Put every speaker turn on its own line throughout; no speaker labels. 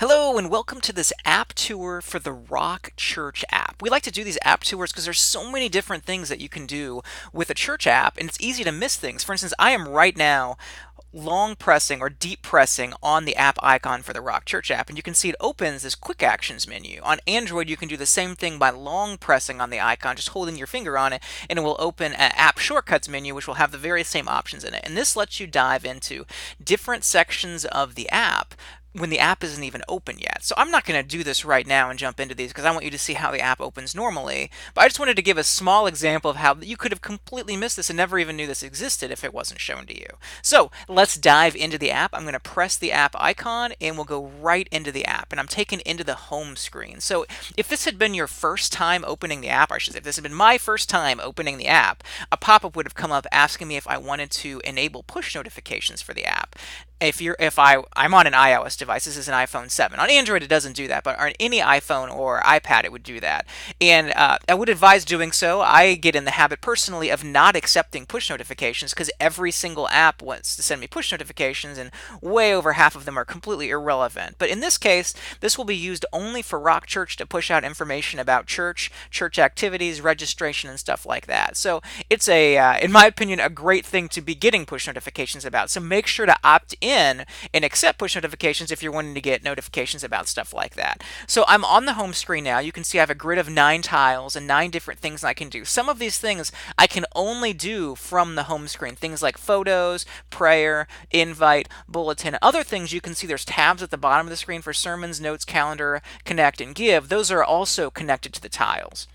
Hello and welcome to this app tour for the Rock Church app. We like to do these app tours because there's so many different things that you can do with a church app, and it's easy to miss things. For instance, I am right now long pressing or deep pressing on the app icon for the Rock Church app, and you can see it opens this quick actions menu. On Android, you can do the same thing by long pressing on the icon, just holding your finger on it, and it will open an app shortcuts menu, which will have the very same options in it. And this lets you dive into different sections of the app when the app isn't even open yet. So I'm not going to do this right now and jump into these because I want you to see how the app opens normally. But I just wanted to give a small example of how you could have completely missed this and never even knew this existed if it wasn't shown to you. So let's dive into the app. I'm going to press the app icon and we'll go right into the app. And I'm taken into the home screen. So if this had been your first time opening the app, I should say, if this had been my first time opening the app, a pop-up would have come up asking me if I wanted to enable push notifications for the app. I'm on an iOS device, this is an iPhone 7. On Android, it doesn't do that, but on any iPhone or iPad, it would do that. And I would advise doing so. I get in the habit personally of not accepting push notifications because every single app wants to send me push notifications, and way over half of them are completely irrelevant. But in this case, this will be used only for Rock Church to push out information about church activities, registration, and stuff like that. So it's in my opinion, a great thing to be getting push notifications about. So make sure to opt in and accept push notifications if you're wanting to get notifications about stuff like that. So I'm on the home screen now. You can see I have a grid of 9 tiles and 9 different things I can do. Some of these things I can only do from the home screen. Things like photos, prayer, invite, bulletin. Other things you can see there's tabs at the bottom of the screen for sermons, notes, calendar, connect, and give. Those are also connected to the tiles.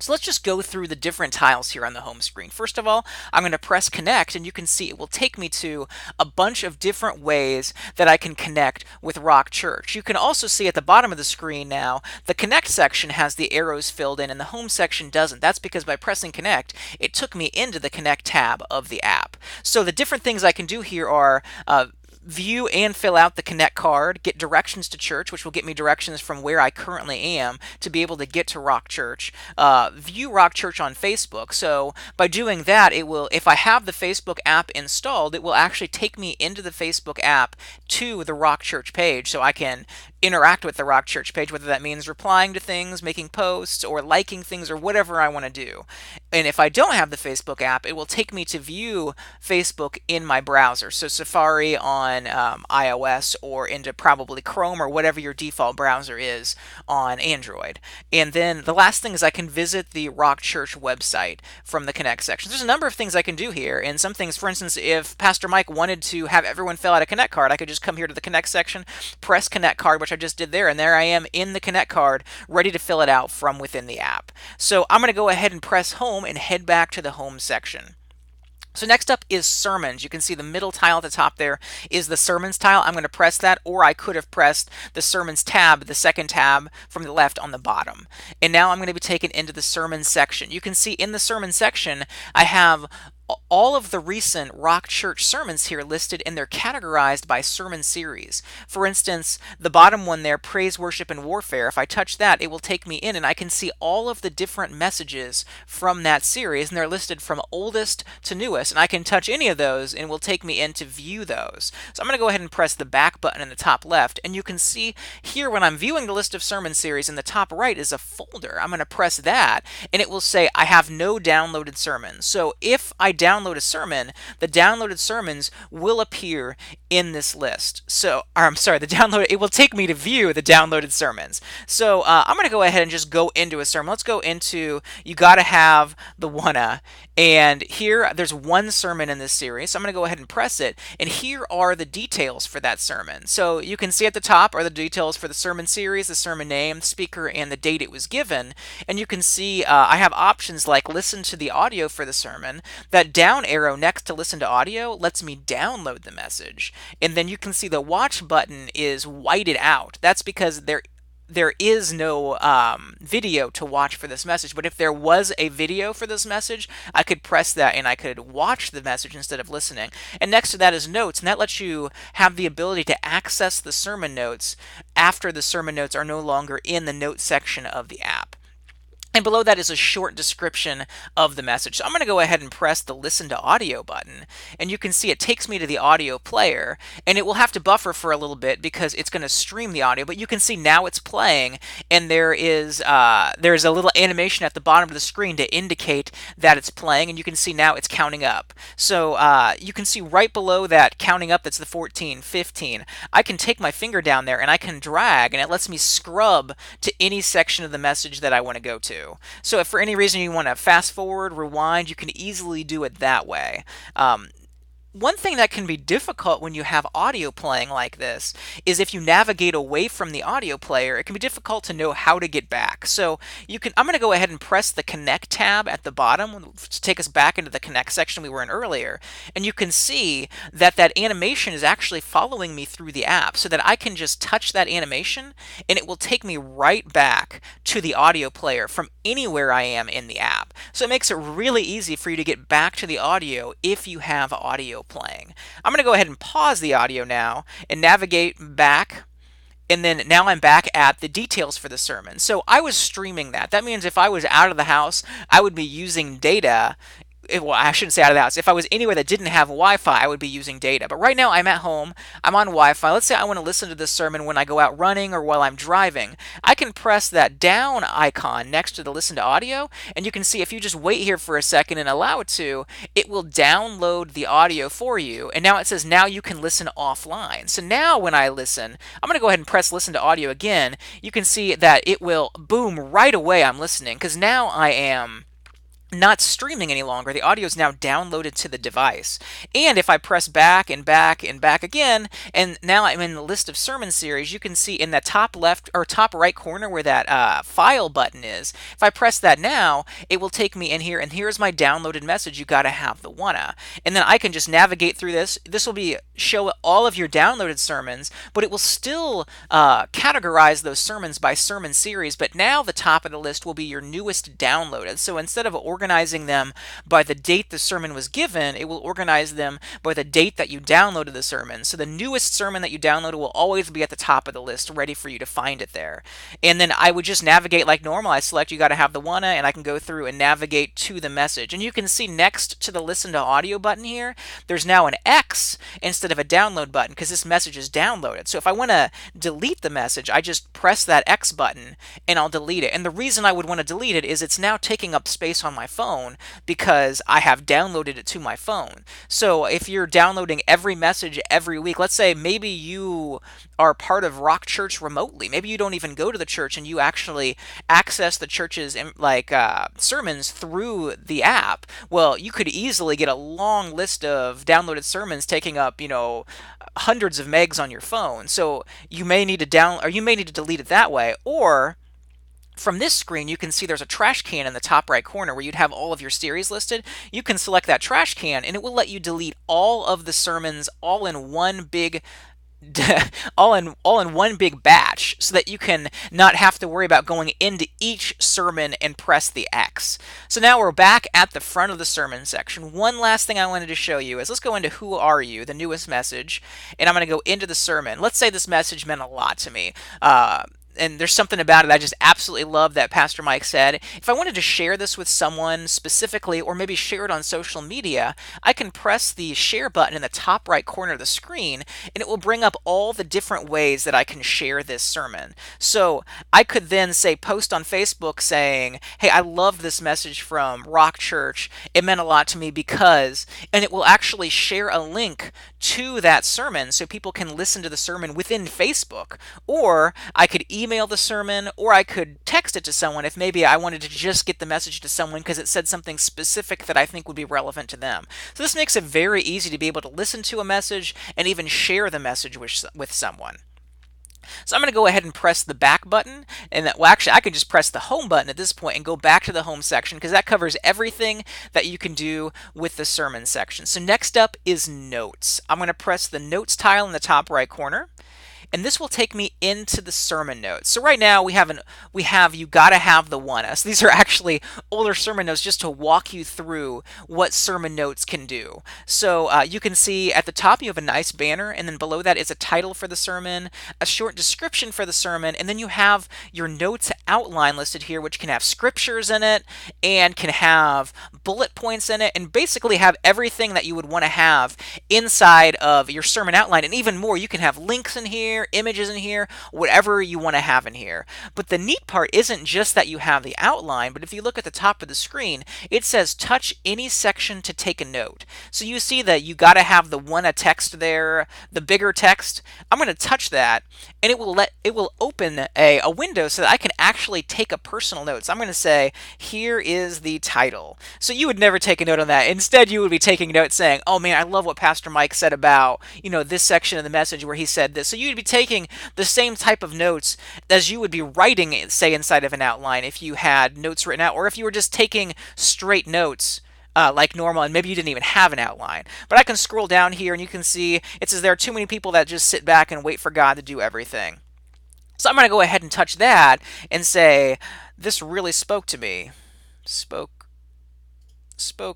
So let's just go through the different tiles here on the home screen. First of all, I'm going to press connect, and you can see it will take me to a bunch of different ways that I can connect with Rock Church. You can also see at the bottom of the screen now, the connect section has the arrows filled in and the home section doesn't. That's because by pressing connect, it took me into the connect tab of the app. So the different things I can do here are view and fill out the Connect card, get directions to church, which will get me directions from where I currently am to be able to get to Rock Church. View Rock Church on Facebook. So by doing that, it will, if I have the Facebook app installed, it will actually take me into the Facebook app to the Rock Church page so I can interact with the Rock Church page, whether that means replying to things, making posts, or liking things, or whatever I want to do. And if I don't have the Facebook app, it will take me to view Facebook in my browser. So Safari on iOS, or into probably Chrome or whatever your default browser is on Android. And then the last thing is I can visit the Rock Church website from the Connect section. There's a number of things I can do here, and some things, for instance, if Pastor Mike wanted to have everyone fill out a Connect card, I could just come here to the Connect section, press Connect card, which I just did there, and there I am in the Connect card, ready to fill it out from within the app. So I'm going to go ahead and press home and head back to the home section. So next up is sermons. You can see the middle tile at the top there is the sermons tile. I'm going to press that, or I could have pressed the sermons tab, the second tab from the left on the bottom. And now I'm going to be taken into the sermons section. You can see in the sermon section, I have all of the recent Rock Church sermons here listed, and they're categorized by sermon series. For instance, the bottom one there, Praise, Worship, and Warfare, if I touch that, it will take me in and I can see all of the different messages from that series, and they're listed from oldest to newest, and I can touch any of those and it will take me in to view those. So I'm going to go ahead and press the back button in the top left, and you can see here when I'm viewing the list of sermon series, in the top right is a folder. I'm going to press that, and it will say I have no downloaded sermons. So if I download a sermon, the downloaded sermons will appear in this list. So, or I'm sorry, it will take me to view the downloaded sermons. So I'm going to go ahead and just go into a sermon. Let's go into You Gotta Have the Wanna. And here, there's one sermon in this series. So I'm going to go ahead and press it. And here are the details for that sermon. So you can see at the top are the details for the sermon series, the sermon name, speaker, and the date it was given. And you can see I have options like listen to the audio for the sermon. That down arrow next to listen to audio lets me download the message. And then you can see the watch button is whited out. That's because there is no video to watch for this message, but if there was a video for this message, I could press that and I could watch the message instead of listening. And next to that is notes, and that lets you have the ability to access the sermon notes after the sermon notes are no longer in the notes section of the app. And below that is a short description of the message. So I'm going to go ahead and press the listen to audio button, and you can see it takes me to the audio player, and it will have to buffer for a little bit because it's going to stream the audio, but you can see now it's playing, and there's a little animation at the bottom of the screen to indicate that it's playing, and you can see now it's counting up. So you can see right below that counting up, that's the 14, 15. I can take my finger down there and I can drag, and it lets me scrub to any section of the message that I want to go to. So if for any reason you want to fast forward, rewind, you can easily do it that way. One thing that can be difficult when you have audio playing like this is if you navigate away from the audio player, it can be difficult to know how to get back. So I'm going to go ahead and press the Connect tab at the bottom to take us back into the Connect section we were in earlier. And you can see that that animation is actually following me through the app, so that I can just touch that animation and it will take me right back to the audio player from anywhere I am in the app. So it makes it really easy for you to get back to the audio if you have audio playing. I'm going to go ahead and pause the audio now and navigate back. And then now I'm back at the details for the sermon. So I was streaming that. That means if I was out of the house, I would be using data. Well, I shouldn't say out of the house. If I was anywhere that didn't have Wi-Fi, I would be using data. But right now I'm at home, I'm on Wi-Fi. Let's say I want to listen to this sermon when I go out running or while I'm driving. I can press that down icon next to the listen to audio, and you can see if you just wait here for a second and allow it to, it will download the audio for you. And now it says now you can listen offline. So now when I listen, I'm going to go ahead and press listen to audio again. You can see that it will boom right away. I'm listening because now I am not streaming any longer. The audio is now downloaded to the device. And if I press back and back and back again, and now I'm in the list of sermon series, you can see in the top left or top right corner where that file button is, if I press that now, it will take me in here, and here's my downloaded message. You got to have the wanna. And then I can just navigate through this. This will be show all of your downloaded sermons, but it will still categorize those sermons by sermon series. But now the top of the list will be your newest downloaded. So instead of organizing them by the date the sermon was given, it will organize them by the date that you downloaded the sermon. So the newest sermon that you downloaded will always be at the top of the list, ready for you to find it there. And then I would just navigate like normal. I select you got to have the wanna, and I can go through and navigate to the message. And you can see next to the listen to audio button here, there's now an X instead of a download button because this message is downloaded. So if I want to delete the message, I just press that X button and I'll delete it. And the reason I would want to delete it is it's now taking up space on my phone because I have downloaded it to my phone. So if you're downloading every message every week, let's say maybe you are part of Rock Church remotely. Maybe you don't even go to the church and you actually access the church's sermons through the app. Well, you could easily get a long list of downloaded sermons taking up, hundreds of megs on your phone. So you may need to you may need to delete it that way, or from this screen, you can see there's a trash can in the top right corner where you'd have all of your series listed. You can select that trash can and it will let you delete all of the sermons all in one big all in one big batch, so that you can not have to worry about going into each sermon and press the X. So now we're back at the front of the sermon section. One last thing I wanted to show you is let's go into Who Are You, the newest message, and I'm going to go into the sermon. Let's say this message meant a lot to me. And there's something about it I just absolutely love that Pastor Mike said. If I wanted to share this with someone specifically, or maybe share it on social media, I can press the share button in the top right corner of the screen, and it will bring up all the different ways that I can share this sermon. So I could then say post on Facebook saying, hey, I love this message from Rock Church. It meant a lot to me because, and it will actually share a link to that sermon so people can listen to the sermon within Facebook. Or I could email the sermon, or I could text it to someone if maybe I wanted to just get the message to someone because it said something specific that I think would be relevant to them. So this makes it very easy to be able to listen to a message and even share the message with someone. So I'm going to go ahead and press the back button, and actually I could just press the home button at this point and go back to the home section because that covers everything that you can do with the sermon section. So next up is notes. I'm going to press the notes tile in the top right corner. and this will take me into the sermon notes. So right now we have you gotta have the one. So these are actually older sermon notes just to walk you through what sermon notes can do. So you can see at the top you have a nice banner, and then below that is a title for the sermon, a short description for the sermon, and then you have your notes outline listed here, which can have scriptures in it and can have bullet points in it, and basically have everything that you would want to have inside of your sermon outline. And even more, you can have links in here, images in here, whatever you want to have in here. But the neat part isn't just that you have the outline, but if you look at the top of the screen, it says touch any section to take a note. So you see that you got to have the one a text there, the bigger text. I'm going to touch that, and it will open a window so that I can actually take a personal note. So I'm going to say, here is the title. So you would never take a note on that. Instead, you would be taking notes saying, oh man, I love what Pastor Mike said about, this section of the message where he said this. So you'd be taking the same type of notes as you would be writing, say, inside of an outline if you had notes written out, or if you were just taking straight notes like normal, and maybe you didn't even have an outline. But I can scroll down here and you can see it says there are too many people that just sit back and wait for God to do everything. So I'm going to go ahead and touch that and say, this really spoke to me. Spoke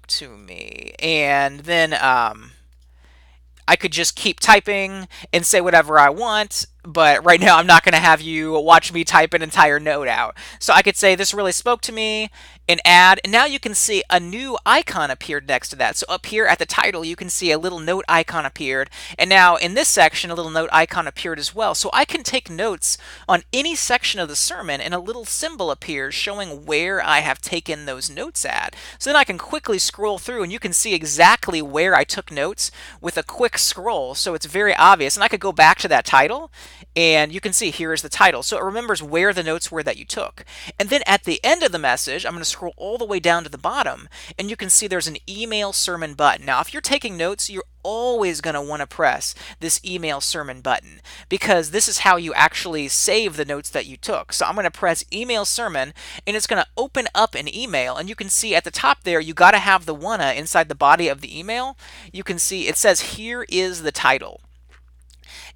to me. And then I could just keep typing and say whatever I want, but right now I'm not going to have you watch me type an entire note out. So I could say this really spoke to me and add, and now you can see a new icon appeared next to that. So up here at the title, you can see a little note icon appeared, and now in this section, a little note icon appeared as well. So I can take notes on any section of the sermon, and a little symbol appears showing where I have taken those notes at. So then I can quickly scroll through, and you can see exactly where I took notes with a quick scroll, so it's very obvious. And I could go back to that title, and you can see here is the title. So it remembers where the notes were that you took. And then at the end of the message, I'm going to scroll all the way down to the bottom, and you can see there's an email sermon button. Now, if you're taking notes, you're always going to want to press this email sermon button, because this is how you actually save the notes that you took. So I'm going to press email sermon, and it's going to open up an email, and you can see at the top there, you got to have the wanna inside the body of the email. You can see it says, here is the title.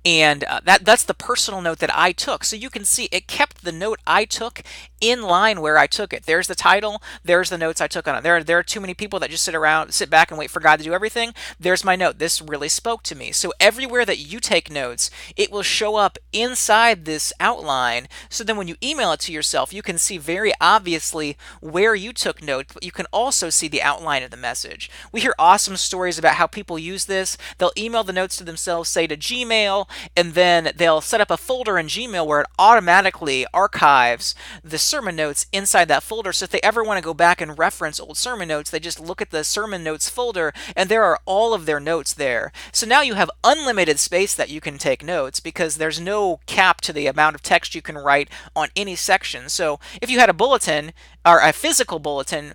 And that's the personal note that I took. So you can see it kept the note I took in line where I took it. There's the title. There's the notes I took on it. There are too many people that just sit back and wait for God to do everything. There's my note. This really spoke to me. So everywhere that you take notes, it will show up inside this outline. So then when you email it to yourself, you can see very obviously where you took notes, but you can also see the outline of the message. We hear awesome stories about how people use this. They'll email the notes to themselves, say to Gmail, and then they'll set up a folder in Gmail where it automatically archives the sermon notes inside that folder. So if they ever want to go back and reference old sermon notes, they just look at the sermon notes folder, and there are all of their notes there. So now you have unlimited space that you can take notes, because there's no cap to the amount of text you can write on any section. So if you had a bulletin, or a physical bulletin,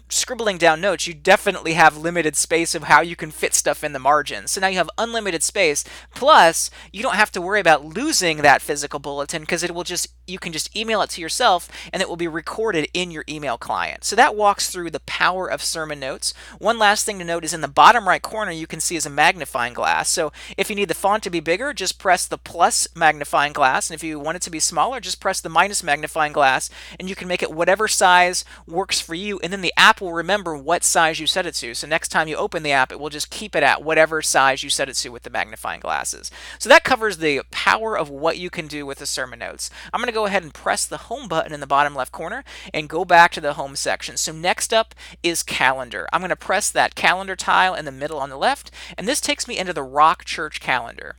scribbling down notes, you definitely have limited space of how you can fit stuff in the margins. So now you have unlimited space, plus you don't have to worry about losing that physical bulletin, because you can just email it to yourself and it will be recorded in your email client. So that walks through the power of sermon notes. One last thing to note is in the bottom right corner, you can see is a magnifying glass. So if you need the font to be bigger, just press the plus magnifying glass, and if you want it to be smaller, just press the minus magnifying glass, and you can make it whatever size works for you, and then the app will remember what size you set it to. So next time you open the app, it will just keep it at whatever size you set it to with the magnifying glasses. So that covers the power of what you can do with the sermon notes. I'm going to go ahead and press the home button in the bottom left corner and go back to the home section. So next up is calendar. I'm going to press that calendar tile in the middle on the left, and this takes me into the Rock Church calendar.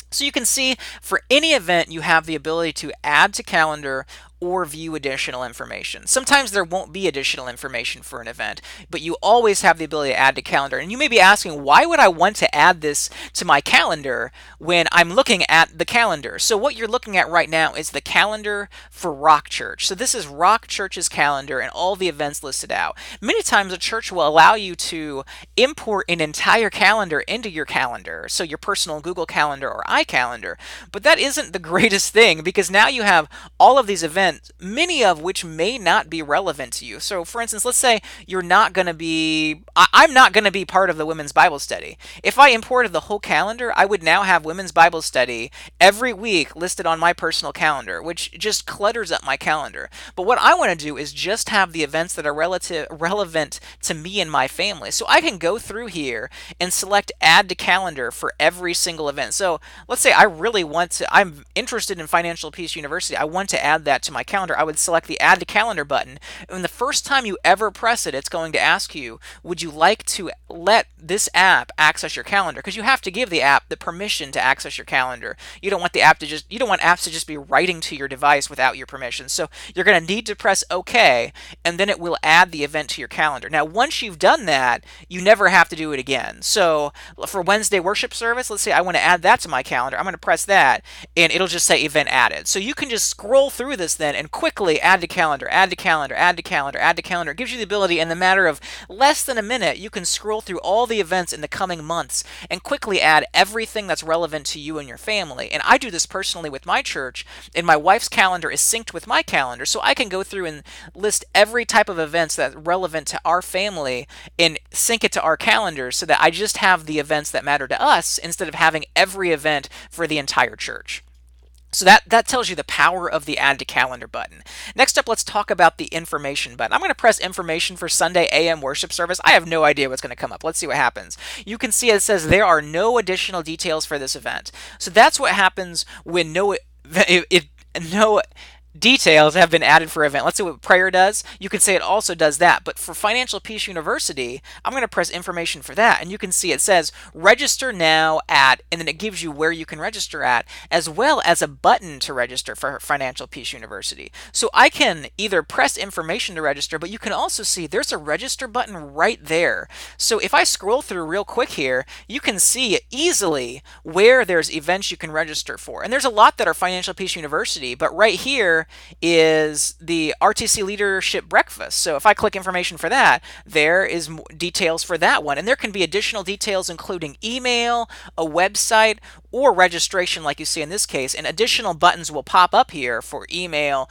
So you can see for any event, you have the ability to add to calendar or view additional information. Sometimes there won't be additional information for an event, but you always have the ability to add to calendar. And you may be asking, why would I want to add this to my calendar when I'm looking at the calendar? So what you're looking at right now is the calendar for Rock Church. So this is Rock Church's calendar and all the events listed out. Many times a church will allow you to import an entire calendar into your calendar, so your personal Google Calendar or iCalendar. But that isn't the greatest thing, because now you have all of these events events, many of which may not be relevant to you. So, for instance, let's say you're not going to be, I'm not going to be part of the women's Bible study. If I imported the whole calendar, I would now have women's Bible study every week listed on my personal calendar, which just clutters up my calendar. But what I want to do is just have the events that are relevant to me and my family. So I can go through here and select add to calendar for every single event. So let's say I really want to, I'm interested in Financial Peace University. I want to add that to my calendar. I would select the add to calendar button. And the first time you ever press it, it's going to ask you, would you like to let this app access your calendar? Because you have to give the app the permission to access your calendar. You don't want the app to just, you don't want apps to just be writing to your device without your permission. So you're going to need to press OK, and then it will add the event to your calendar. Now, once you've done that, you never have to do it again. So for Wednesday worship service, let's say I want to add that to my calendar. I'm going to press that, and it'll just say event added. So you can just scroll through this then and quickly add to calendar, add to calendar, add to calendar, add to calendar. It gives you the ability in the matter of less than a minute, you can scroll through all the events in the coming months and quickly add everything that's relevant to you and your family. And I do this personally with my church, and my wife's calendar is synced with my calendar, so I can go through and list every type of events that's relevant to our family and sync it to our calendars so that I just have the events that matter to us instead of having every event for the entire church. So that tells you the power of the add to calendar button. Next up, let's talk about the information button. I'm going to press information for Sunday AM worship service. I have no idea what's going to come up. Let's see what happens. You can see it says there are no additional details for this event. So that's what happens when no details have been added for event. Let's see what prayer does. You can say it also does that. But for Financial Peace University, I'm going to press information for that. And you can see it says register now at, and then it gives you where you can register at, as well as a button to register for Financial Peace University. So I can either press information to register, but you can also see there's a register button right there. So if I scroll through real quick here, you can see easily where there's events you can register for. And there's a lot that are Financial Peace University, but right here is the RTC Leadership Breakfast. So if I click information for that, there is details for that one. And there can be additional details including email, a website, or registration like you see in this case. And additional buttons will pop up here for email,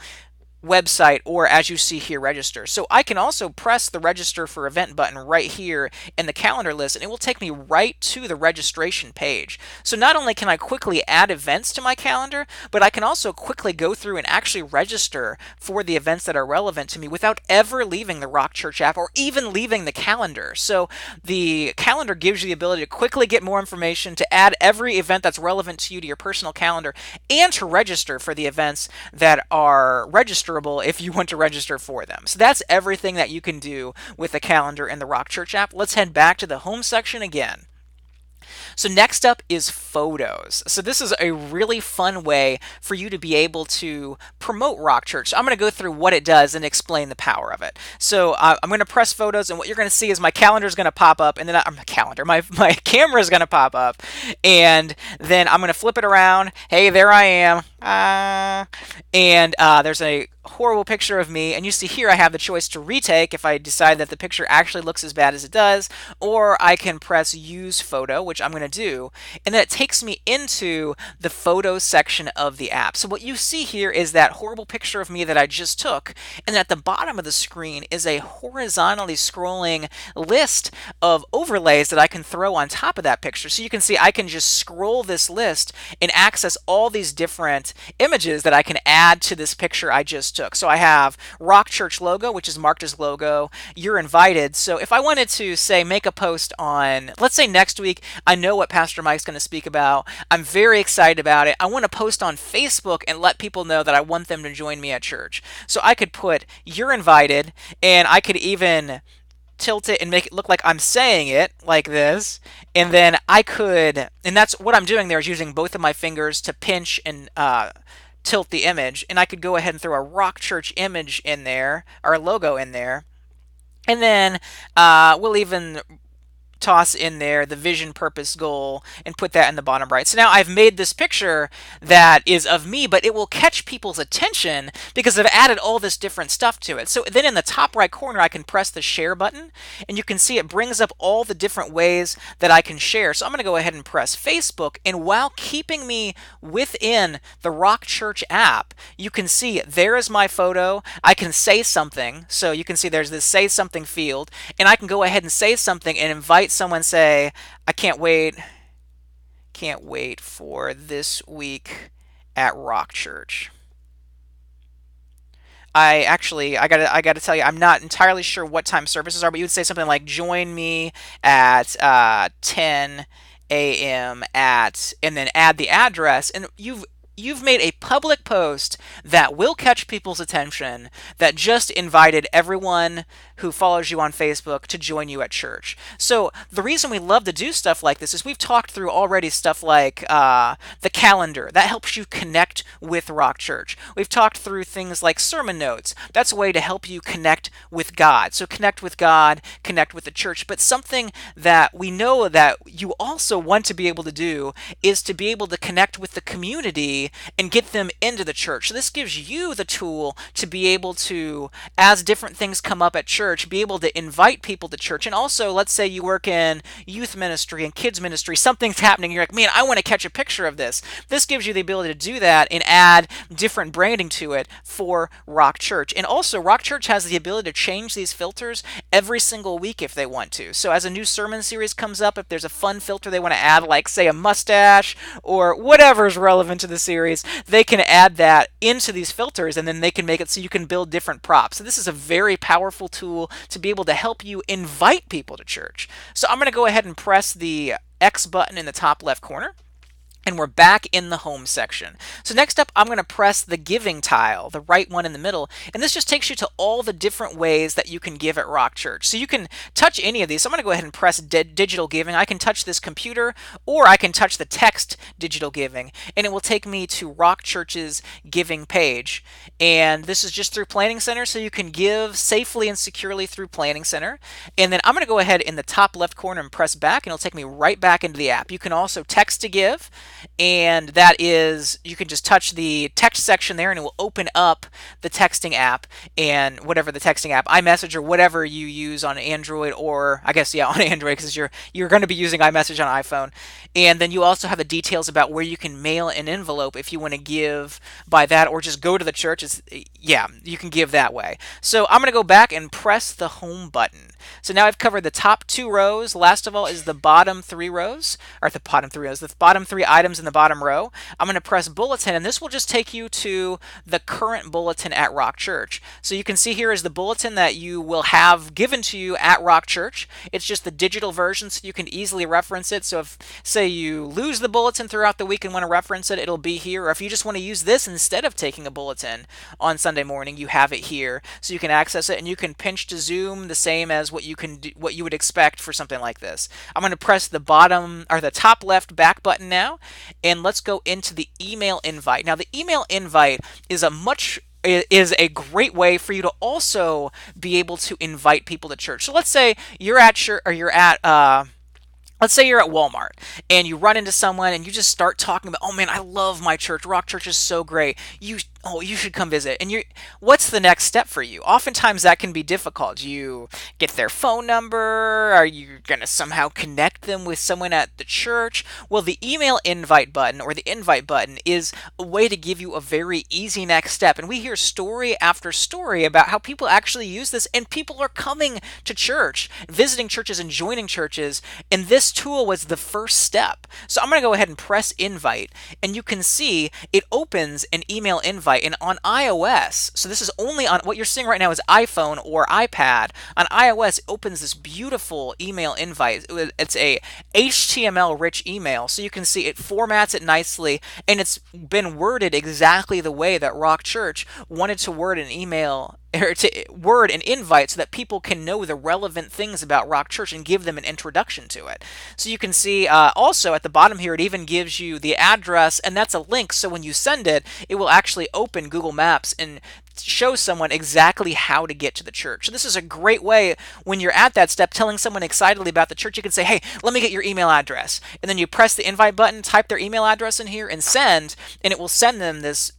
website, or as you see here, register. So I can also press the register for event button right here in the calendar list, and it will take me right to the registration page. So not only can I quickly add events to my calendar, but I can also quickly go through and actually register for the events that are relevant to me without ever leaving the Rock Church app or even leaving the calendar. So the calendar gives you the ability to quickly get more information, to add every event that's relevant to you to your personal calendar, and to register for the events that are registered if you want to register for them. So that's everything that you can do with the calendar in the Rock Church app. Let's head back to the home section again. So next up is photos. So this is a really fun way for you to be able to promote Rock Church. So I'm going to go through what it does and explain the power of it. So I'm going to press photos, and what you're going to see is my calendar is going to pop up, and then my camera is going to pop up, and then I'm going to flip it around. Hey, there I am. And there's a horrible picture of me, and you see here I have the choice to retake if I decide that the picture actually looks as bad as it does, or I can press use photo, which I'm going to do, and then it takes me into the photos section of the app. So what you see here is that horrible picture of me that I just took, and at the bottom of the screen is a horizontally scrolling list of overlays that I can throw on top of that picture. So you can see I can just scroll this list and access all these different images that I can add to this picture I just took. So I have Rock Church logo, which is marked as logo. You're invited. So if I wanted to say make a post on, let's say next week, I know what Pastor Mike's going to speak about. I'm very excited about it. I want to post on Facebook and let people know that I want them to join me at church. So I could put you're invited, and I could even tilt it and make it look like I'm saying it like this, and then I could, and that's what I'm doing there, is using both of my fingers to pinch and tilt the image, and I could go ahead and throw a Rock Church image in there, or a logo in there, and then we'll even toss in there the vision, purpose, goal, and put that in the bottom right. So now I've made this picture that is of me, but it will catch people's attention because I've added all this different stuff to it. So then in the top right corner, I can press the share button, and you can see it brings up all the different ways that I can share. So I'm going to go ahead and press Facebook, and while keeping me within the Rock Church app, you can see there is my photo. I can say something. So you can see there's this say something field, and I can go ahead and say something and invite someone, say, I can't wait for this week at Rock Church. I gotta tell you, I'm not entirely sure what time services are, but you would say something like, join me at 10 a.m. at, and then add the address, and you've made a public post that will catch people's attention, that just invited everyone who follows you on Facebook to join you at church. So the reason we love to do stuff like this is we've talked through already stuff like the calendar. That helps you connect with Rock Church. We've talked through things like sermon notes. That's a way to help you connect with God. So connect with God, connect with the church. But something that we know that you also want to be able to do is to be able to connect with the community and get them into the church. So this gives you the tool to be able to, as different things come up at church, be able to invite people to church. And also, let's say you work in youth ministry and kids ministry, something's happening, you're like, man, I want to catch a picture of this. This gives you the ability to do that and add different branding to it for Rock Church. And also, Rock Church has the ability to change these filters every single week if they want to. So as a new sermon series comes up, if there's a fun filter they want to add, like say a mustache or whatever is relevant to the series, they can add that into these filters, and then they can make it so you can build different props. So this is a very powerful tool to be able to help you invite people to church. So I'm going to go ahead and press the X button in the top left corner, and we're back in the home section. So next up, I'm going to press the giving tile, the right one in the middle, and this just takes you to all the different ways that you can give at Rock Church. So you can touch any of these. So I'm going to go ahead and press digital giving. I can touch this computer, or I can touch the text digital giving, and it will take me to Rock Church's giving page. And this is just through Planning Center, so you can give safely and securely through Planning Center. And then I'm going to go ahead in the top left corner and press back, and it'll take me right back into the app. You can also text to give, and that is, you can just touch the text section there and it will open up the texting app, and whatever the texting app, iMessage or whatever you use on Android, or I guess, yeah, on Android, because you're going to be using iMessage on iPhone. And then you also have the details about where you can mail an envelope if you want to give by that, or just go to the church. Yeah, you can give that way. So I'm going to go back and press the home button. So now I've covered the top 2 rows. Last of all is the bottom 3 rows, or the bottom 3 rows, the bottom 3 items in the bottom row. I'm going to press bulletin, and this will just take you to the current bulletin at Rock Church. So you can see here is the bulletin that you will have given to you at Rock Church. It's just the digital version, so you can easily reference it. So if, say, you lose the bulletin throughout the week and want to reference it, it'll be here. Or if you just want to use this instead of taking a bulletin on Sunday morning, you have it here, so you can access it, and you can pinch to zoom the same as what you can do, what you would expect for something like this. I'm going to press the bottom, or the top left back button now, and let's go into the email invite. Now the email invite is a great way for you to also be able to invite people to church. So let's say you're at church, or let's say you're at Walmart and you run into someone and you just start talking about, oh man, I love my church. Rock Church is so great. You should come visit. And what's the next step for you? Oftentimes that can be difficult. You get their phone number. Are you going to somehow connect them with someone at the church? Well, the email invite button, or the invite button, is a way to give you a very easy next step. And we hear story after story about how people actually use this, and people are coming to church, visiting churches and joining churches. And this tool was the first step. So I'm going to go ahead and press invite, and you can see it opens an email invite. And on iOS, so this is only on, what you're seeing right now is iPhone or iPad. On iOS, it opens this beautiful email invite. It's a HTML rich email, so you can see it formats it nicely, and it's been worded exactly the way that Rock Church wanted to word an email or to word an invite so that people can know the relevant things about Rock Church and give them an introduction to it. So you can see also at the bottom here, it even gives you the address, and that's a link. So when you send it, it will actually open Google Maps and show someone exactly how to get to the church. So this is a great way when you're at that step, telling someone excitedly about the church. You can say, hey, let me get your email address. And then you press the invite button, type their email address in here and send, and it will send them this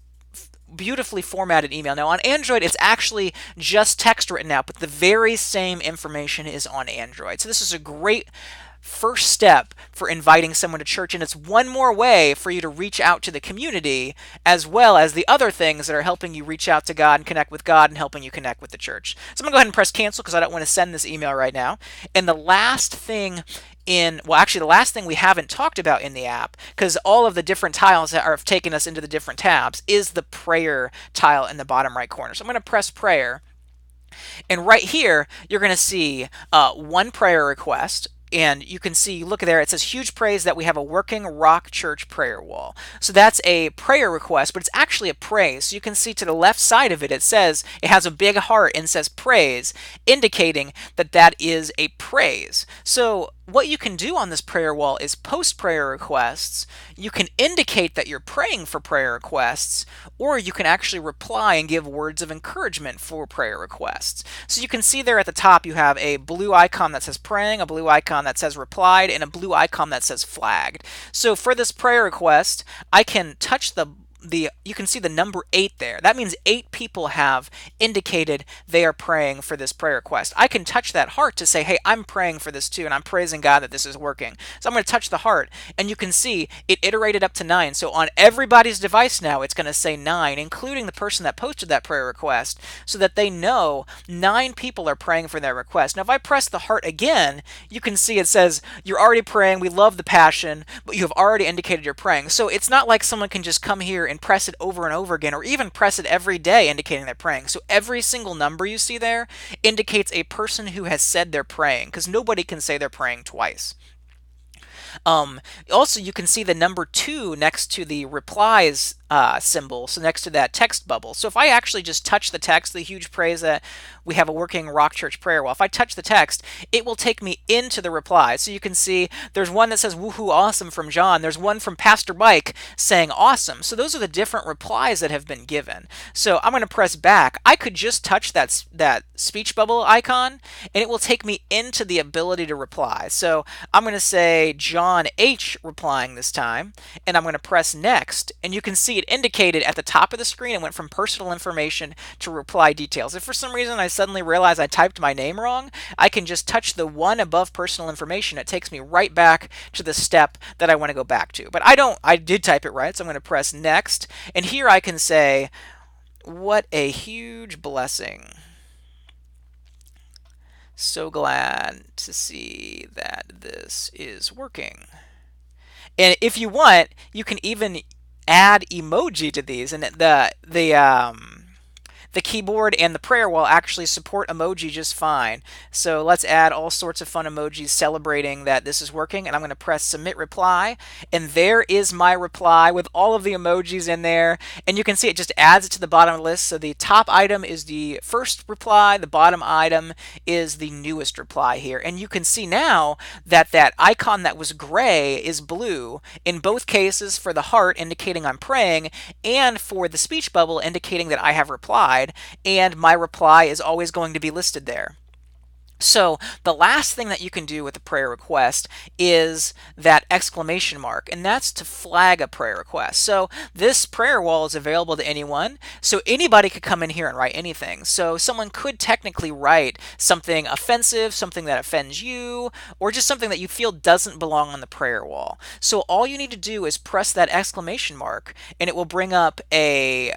beautifully formatted email. Now on Android, it's actually just text written out, but the very same information is on Android. So this is a great first step for inviting someone to church, and it's one more way for you to reach out to the community, as well as the other things that are helping you reach out to God and connect with God and helping you connect with the church. So I'm going to go ahead and press cancel because I don't want to send this email right now. And the last thing the last thing we haven't talked about in the app, because all of the different tiles that have taken us into the different tabs, is the prayer tile in the bottom right corner. So I'm going to press prayer, and right here you're going to see one prayer request. And you can see, look there, it says huge praise that we have a working Rock Church prayer wall. So that's a prayer request, but it's actually a praise. So you can see to the left side of it, it says, it has a big heart and says praise, indicating that that is a praise. So what you can do on this prayer wall is post prayer requests. You can indicate that you're praying for prayer requests, or you can actually reply and give words of encouragement for prayer requests. So you can see there at the top you have a blue icon that says praying, a blue icon that says replied, and a blue icon that says flagged. So for this prayer request, I can touch you can see the number 8 there. That means 8 people have indicated they are praying for this prayer request. I can touch that heart to say, hey, I'm praying for this too, and I'm praising God that this is working. So I'm going to touch the heart, and you can see it iterated up to 9. So on everybody's device now, it's going to say 9, including the person that posted that prayer request, so that they know 9 people are praying for their request. Now, if I press the heart again, you can see it says, you're already praying, we love the passion, but you have already indicated you're praying. So it's not like someone can just come here and press it over and over again, or even press it every day indicating they're praying. So every single number you see there indicates a person who has said they're praying, because nobody can say they're praying twice. Also, you can see the number 2 next to the replies symbol, so next to that text bubble. So if I actually just touch the text, the huge praise that we have a working Rock Church prayer wall, if I touch the text, it will take me into the replies. So you can see there's one that says woohoo awesome from John. There's one from Pastor Mike saying awesome. So those are the different replies that have been given. So I'm going to press back. I could just touch that speech bubble icon, and it will take me into the ability to reply. So I'm going to say John H. replying this time, and I'm going to press next, and you can see it indicated at the top of the screen. It went from personal information to reply details. If for some reason I suddenly realize I typed my name wrong, I can just touch the one above personal information. It takes me right back to the step that I want to go back to. But I did type it right, so I'm going to press next, and here I can say, what a huge blessing. So glad to see that this is working. And if you want, you can even add emoji to these, and the keyboard and the prayer wall actually support emoji just fine. So let's add all sorts of fun emojis celebrating that this is working, and I'm going to press submit reply, and there is my reply with all of the emojis in there, and you can see it just adds it to the bottom of the list. So the top item is the first reply, the bottom item is the newest reply here, and you can see now that that icon that was gray is blue, in both cases for the heart indicating I'm praying, and for the speech bubble indicating that I have replied, and my reply is always going to be listed there. So the last thing that you can do with a prayer request is that exclamation mark, and that's to flag a prayer request. So this prayer wall is available to anyone, so anybody could come in here and write anything. So someone could technically write something offensive, something that offends you, or just something that you feel doesn't belong on the prayer wall. So all you need to do is press that exclamation mark, and it will bring up a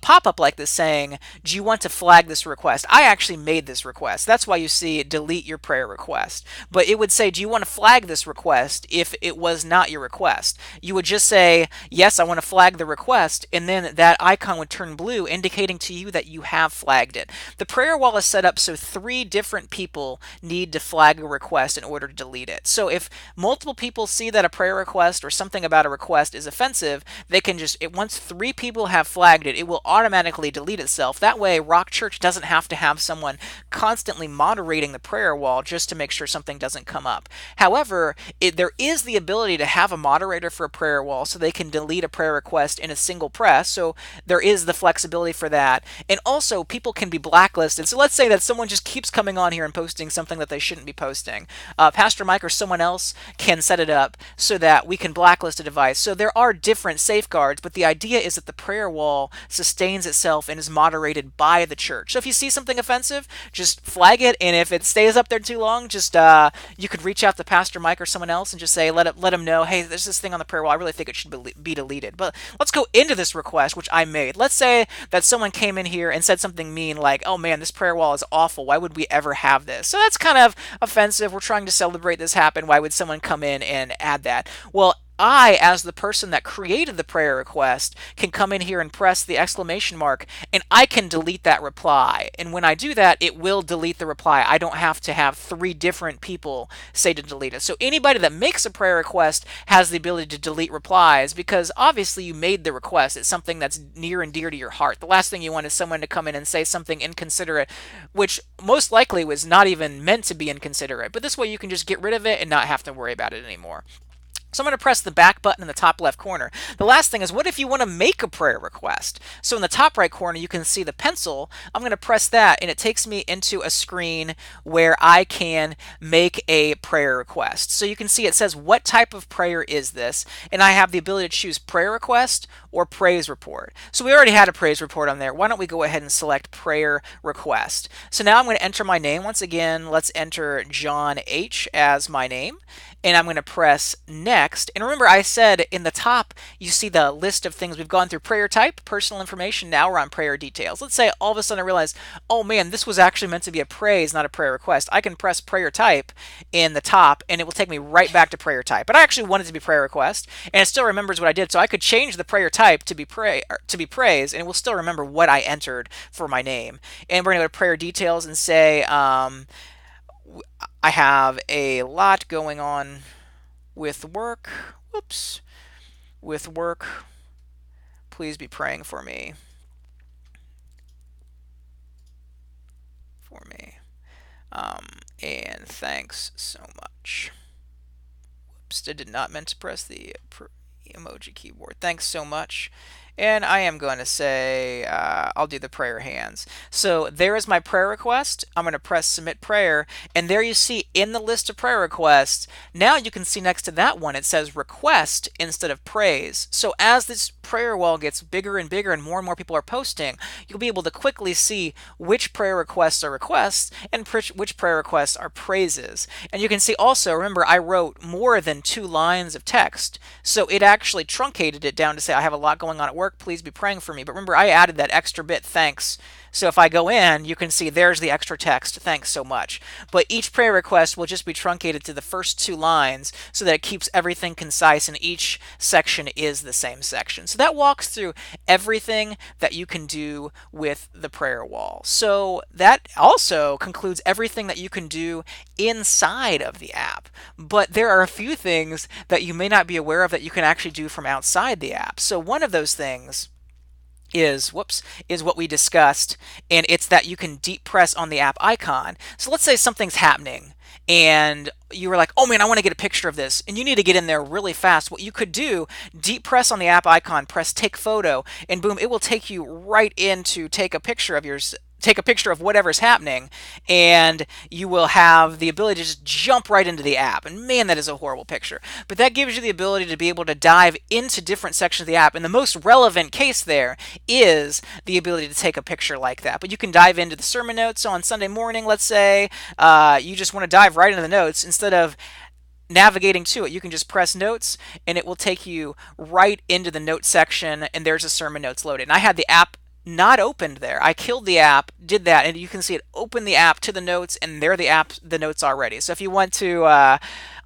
pop-up like this saying, do you want to flag this request? I actually made this request. That's why you see delete your prayer request. But it would say, do you want to flag this request if it was not your request? You would just say, yes, I want to flag the request, and then that icon would turn blue, indicating to you that you have flagged it. The prayer wall is set up so 3 different people need to flag a request in order to delete it. So if multiple people see that a prayer request or something about a request is offensive, they can just, once 3 people have flagged distributed, it will automatically delete itself. That way, Rock Church doesn't have to have someone constantly moderating the prayer wall just to make sure something doesn't come up. However, there is the ability to have a moderator for a prayer wall so they can delete a prayer request in a single press. So there is the flexibility for that. And also, people can be blacklisted. So let's say that someone just keeps coming on here and posting something that they shouldn't be posting. Pastor Mike or someone else can set it up so that we can blacklist a device. So there are different safeguards, but the idea is that the prayer wall sustains itself and is moderated by the church. So if you see something offensive, just flag it, and if it stays up there too long, just you could reach out to Pastor Mike or someone else and just say, let him know, hey, there's this thing on the prayer wall. I really think it should be deleted. But let's go into this request, which I made. Let's say that someone came in here and said something mean like, oh man, this prayer wall is awful. Why would we ever have this? So that's kind of offensive. We're trying to celebrate this happen. Why would someone come in and add that? Well, I, as the person that created the prayer request, can come in here and press the exclamation mark, and I can delete that reply. And when I do that, it will delete the reply. I don't have to have 3 different people say to delete it. So anybody that makes a prayer request has the ability to delete replies, because obviously you made the request. It's something that's near and dear to your heart. The last thing you want is someone to come in and say something inconsiderate, which most likely was not even meant to be inconsiderate. But this way you can just get rid of it and not have to worry about it anymore. So I'm going to press the back button in the top left corner. The last thing is, what if you want to make a prayer request? So in the top right corner, you can see the pencil. I'm going to press that, and it takes me into a screen where I can make a prayer request. So you can see it says, what type of prayer is this? And I have the ability to choose prayer request or praise report. So we already had a praise report on there. Why don't we go ahead and select prayer request? So now I'm going to enter my name. Once again, let's enter John H. as my name. And I'm going to press next. And remember, I said in the top, you see the list of things. We've gone through prayer type, personal information. Now we're on prayer details. Let's say all of a sudden I realize, oh man, this was actually meant to be a praise, not a prayer request. I can press prayer type in the top, and it will take me right back to prayer type. But I actually wanted it to be prayer request, and it still remembers what I did. So I could change the prayer type to be praise, and it will still remember what I entered for my name. And we're going to go to prayer details and say, I have a lot going on with work. Whoops. With work. Please be praying for me. And thanks so much. Whoops. I did not meant to press the emoji keyboard. Thanks so much. And I am going to say, I'll do the prayer hands. So there is my prayer request. I'm going to press submit prayer. And there you see in the list of prayer requests, now you can see next to that one, it says request instead of praise. So as this prayer wall gets bigger and bigger and more people are posting, you'll be able to quickly see which prayer requests are requests and which prayer requests are praises. And you can see also, remember, I wrote more than 2 lines of text. So it actually truncated it down to say, I have a lot going on at work. Please be praying for me. But remember, I added that extra bit, thanks. So if I go in, you can see there's the extra text, thanks so much. But each prayer request will just be truncated to the first 2 lines so that it keeps everything concise and each section is the same section. So that walks through everything that you can do with the prayer wall. So that also concludes everything that you can do inside of the app. But there are a few things that you may not be aware of that you can actually do from outside the app. So one of those things is what we discussed, and it's that you can deep press on the app icon. So let's say something's happening and you were like, oh man, I want to get a picture of this, and you need to get in there really fast. What you could do, deep press on the app icon, press take photo, and boom, it will take you right in to take a picture of whatever's happening, and you will have the ability to just jump right into the app. And man, that is a horrible picture. But that gives you the ability to be able to dive into different sections of the app. And the most relevant case there is the ability to take a picture like that. But you can dive into the sermon notes. So on Sunday morning, let's say, you just want to dive right into the notes. Instead of navigating to it, you can just press notes and it will take you right into the notes section, and there's a sermon notes loaded. And I had the app not opened there. I killed the app, did that, and you can see it open the app to the notes, and there the notes already. So if you want to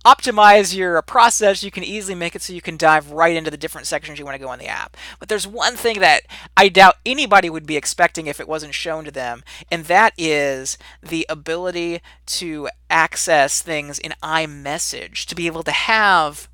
optimize your process, you can easily make it so you can dive right into the different sections you want to go in the app. But there's one thing that I doubt anybody would be expecting if it wasn't shown to them, and that is the ability to access things in iMessage, to be able to have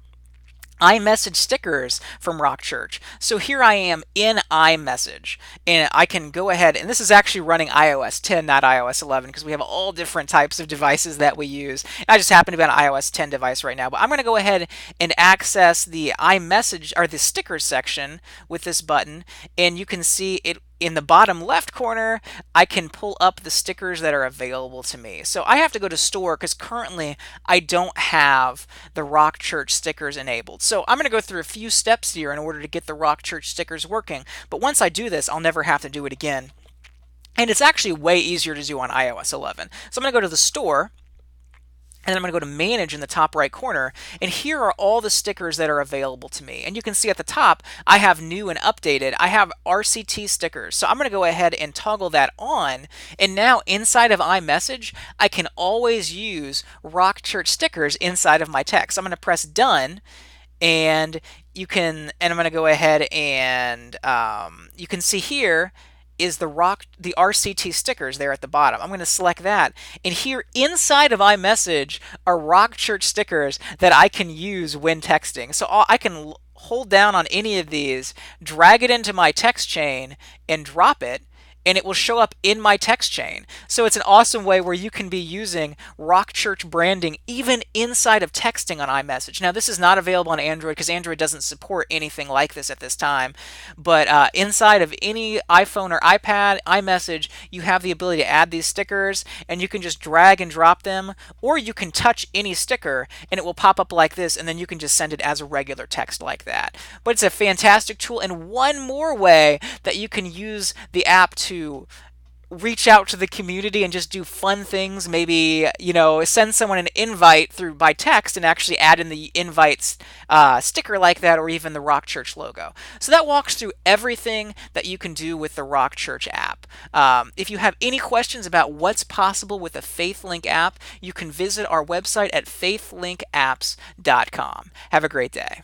iMessage stickers from Rock Church. So here I am in iMessage, and I can go ahead, and this is actually running iOS 10, not iOS 11, because we have all different types of devices that we use. I just happen to be on an iOS 10 device right now, but I'm going to go ahead and access the iMessage, or the stickers section, with this button, and you can see it in the bottom left corner. I can pull up the stickers that are available to me. So I have to go to store because currently I don't have the Rock Church stickers enabled. So I'm going to go through a few steps here in order to get the Rock Church stickers working. But once I do this, I'll never have to do it again. And it's actually way easier to do on iOS 11. So I'm going to go to the store, and then I'm going to go to Manage in the top right corner, and here are all the stickers that are available to me. And you can see at the top, I have new and updated. I have RCT stickers. So I'm going to go ahead and toggle that on, and now inside of iMessage, I can always use Rock Church stickers inside of my text. So I'm going to press Done, and I'm going to go ahead and you can see here is the RCT stickers there at the bottom. I'm going to select that, and here inside of iMessage are Rock Church stickers that I can use when texting. So I can hold down on any of these, drag it into my text chain, and drop it, and it will show up in my text chain. So it's an awesome way where you can be using Rock Church branding even inside of texting on iMessage. Now, this is not available on Android because Android doesn't support anything like this at this time, but inside of any iPhone or iPad, iMessage, you have the ability to add these stickers, and you can just drag and drop them, or you can touch any sticker and it will pop up like this, and then you can just send it as a regular text like that. But it's a fantastic tool, and one more way that you can use the app to reach out to the community and just do fun things. Maybe, send someone an invite through by text and actually add in the invites sticker like that, or even the Rock Church logo. So that walks through everything that you can do with the Rock Church app. If you have any questions about what's possible with a FaithLink app, you can visit our website at faithlinkapps.com. Have a great day.